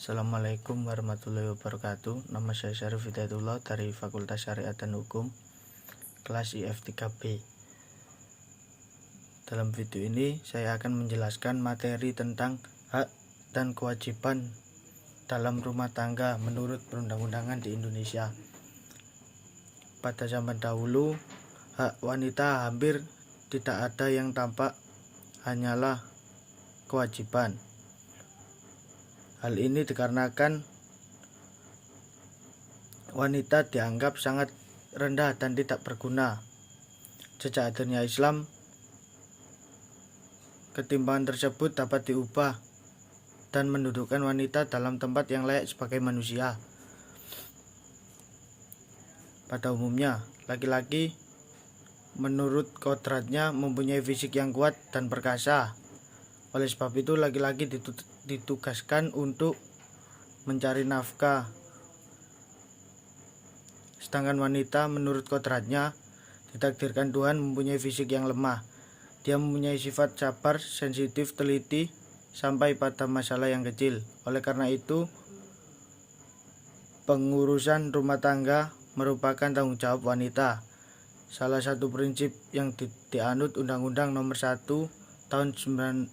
Assalamualaikum warahmatullahi wabarakatuh. Nama saya Syarif Hidayatullah dari Fakultas Syariat dan Hukum, kelas IF3B. Dalam video ini saya akan menjelaskan materi tentang hak dan kewajiban dalam rumah tangga menurut perundang-undangan di Indonesia. Pada zaman dahulu, hak wanita hampir tidak ada yang tampak, hanyalah kewajiban. Hal ini dikarenakan wanita dianggap sangat rendah dan tidak berguna. Sejak hadirnya Islam, ketimpangan tersebut dapat diubah dan mendudukkan wanita dalam tempat yang layak sebagai manusia. Pada umumnya, laki-laki menurut kodratnya mempunyai fisik yang kuat dan perkasa. Oleh sebab itu, laki-laki ditugaskan untuk mencari nafkah. Sedangkan wanita menurut kodratnya ditakdirkan Tuhan mempunyai fisik yang lemah. Dia mempunyai sifat sabar, sensitif, teliti, sampai pada masalah yang kecil. Oleh karena itu, pengurusan rumah tangga merupakan tanggung jawab wanita. Salah satu prinsip yang dianut Undang-Undang Nomor 1 tahun 1974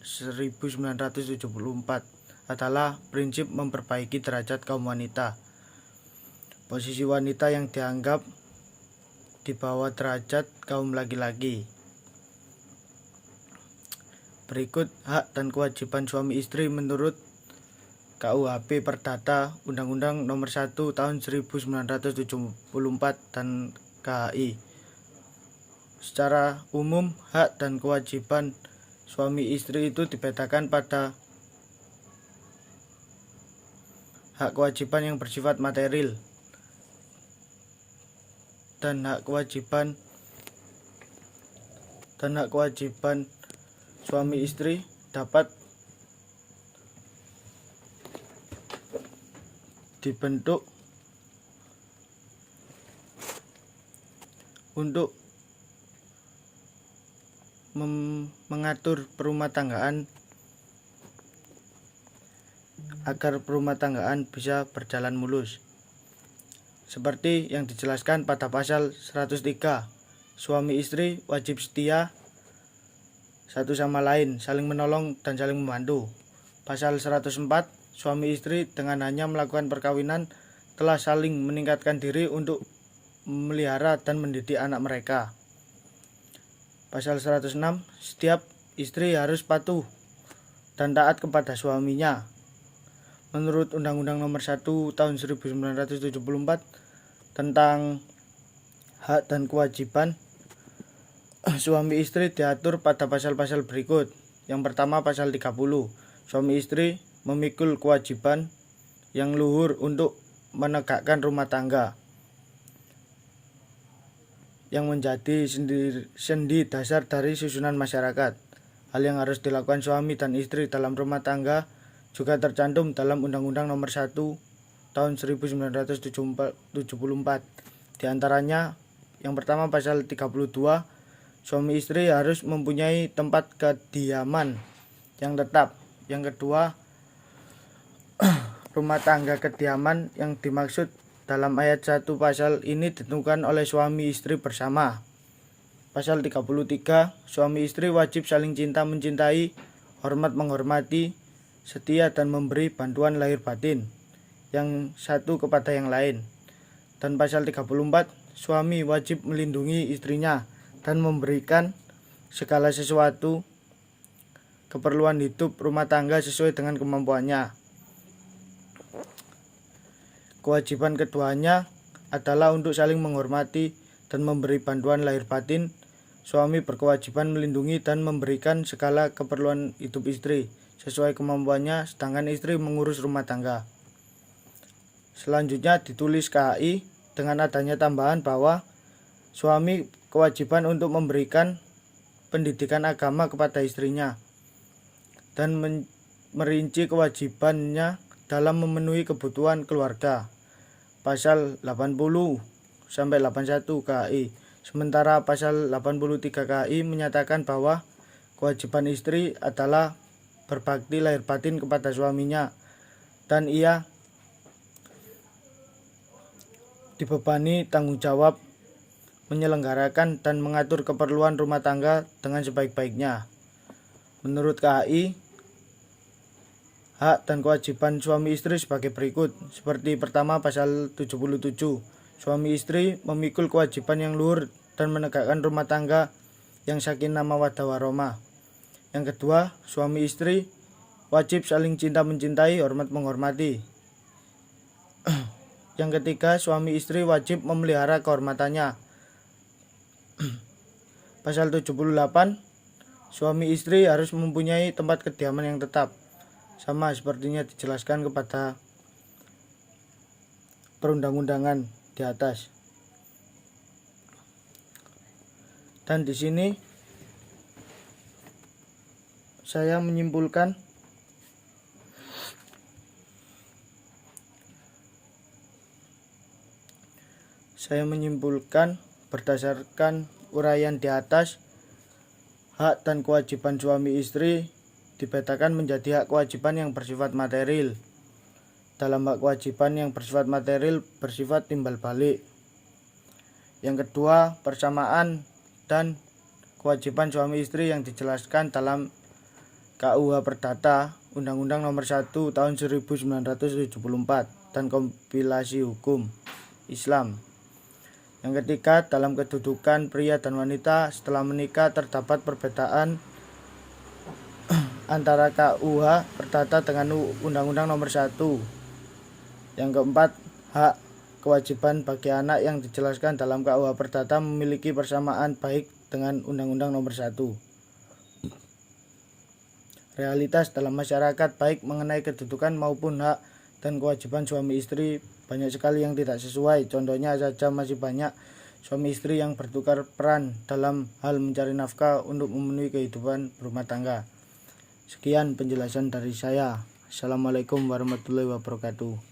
adalah prinsip memperbaiki derajat kaum wanita. Posisi wanita yang dianggap di bawah derajat kaum laki-laki. Berikut hak dan kewajiban suami istri menurut KUHP Perdata Undang-Undang Nomor 1 tahun 1974 dan KHI. Secara umum, hak dan kewajiban suami istri itu dibedakan pada hak kewajiban yang bersifat material dan hak kewajiban suami istri dapat dibentuk untuk mengatur perumah tanggaan agar perumah tanggaan bisa berjalan mulus. Seperti yang dijelaskan pada pasal 103, suami istri wajib setia satu sama lain, saling menolong dan saling membantu. Pasal 104, suami istri dengan hanya melakukan perkawinan telah saling meningkatkan diri untuk memelihara dan mendidik anak mereka. Pasal 106, setiap istri harus patuh dan taat kepada suaminya. Menurut Undang-Undang Nomor 1 tahun 1974 tentang hak dan kewajiban suami istri diatur pada pasal-pasal berikut. Yang pertama, pasal 30. Suami istri memikul kewajiban yang luhur untuk menegakkan rumah tangga yang menjadi sendi dasar dari susunan masyarakat. Hal yang harus dilakukan suami dan istri dalam rumah tangga juga tercantum dalam Undang-Undang Nomor 1 tahun 1974. Di antaranya, yang pertama pasal 32, suami istri harus mempunyai tempat kediaman yang tetap. Yang kedua, rumah tangga kediaman yang dimaksud dalam ayat 1 pasal ini ditentukan oleh suami istri bersama. Pasal 33, suami istri wajib saling cinta mencintai, hormat menghormati, setia dan memberi bantuan lahir batin yang satu kepada yang lain. Dan pasal 34, suami wajib melindungi istrinya dan memberikan segala sesuatu keperluan hidup rumah tangga sesuai dengan kemampuannya. Kewajiban keduanya adalah untuk saling menghormati dan memberi bantuan lahir batin. Suami berkewajiban melindungi dan memberikan segala keperluan hidup istri sesuai kemampuannya, sedangkan istri mengurus rumah tangga. Selanjutnya ditulis KHI dengan adanya tambahan bahwa suami kewajiban untuk memberikan pendidikan agama kepada istrinya dan merinci kewajibannya dalam memenuhi kebutuhan keluarga. Pasal 80 sampai 81 KHI. Sementara pasal 83 KHI menyatakan bahwa kewajiban istri adalah berbakti lahir batin kepada suaminya dan ia dibebani tanggung jawab menyelenggarakan dan mengatur keperluan rumah tangga dengan sebaik-baiknya. Menurut KAI, hak dan kewajiban suami istri sebagai berikut. Seperti pertama, pasal 77, suami istri memikul kewajiban yang luhur dan menegakkan rumah tangga yang sakinah mawaddah warahmah. Yang kedua, suami istri wajib saling cinta mencintai, hormat menghormati. Yang ketiga, suami istri wajib memelihara kehormatannya. Pasal 78, suami istri harus mempunyai tempat kediaman yang tetap, sama sepertinya dijelaskan kepada perundang-undangan di atas. Dan di sini saya menyimpulkan berdasarkan uraian di atas, hak dan kewajiban suami istri dipetakan menjadi hak kewajiban yang bersifat material. Dalam hak kewajiban yang bersifat material bersifat timbal balik. Yang kedua, persamaan dan kewajiban suami istri yang dijelaskan dalam KUH Perdata Undang-Undang Nomor 1 Tahun 1974 dan Kompilasi Hukum Islam. Yang ketiga, dalam kedudukan pria dan wanita setelah menikah terdapat perbedaan antara KUH Perdata dengan Undang-Undang Nomor 1. Yang keempat, hak kewajiban bagi anak yang dijelaskan dalam KUH Perdata memiliki persamaan baik dengan Undang-Undang Nomor 1. Realitas dalam masyarakat baik mengenai kedudukan maupun hak dan kewajiban suami istri banyak sekali yang tidak sesuai. Contohnya saja masih banyak suami istri yang bertukar peran dalam hal mencari nafkah untuk memenuhi kehidupan berumah tangga. Sekian penjelasan dari saya. Assalamualaikum warahmatullahi wabarakatuh.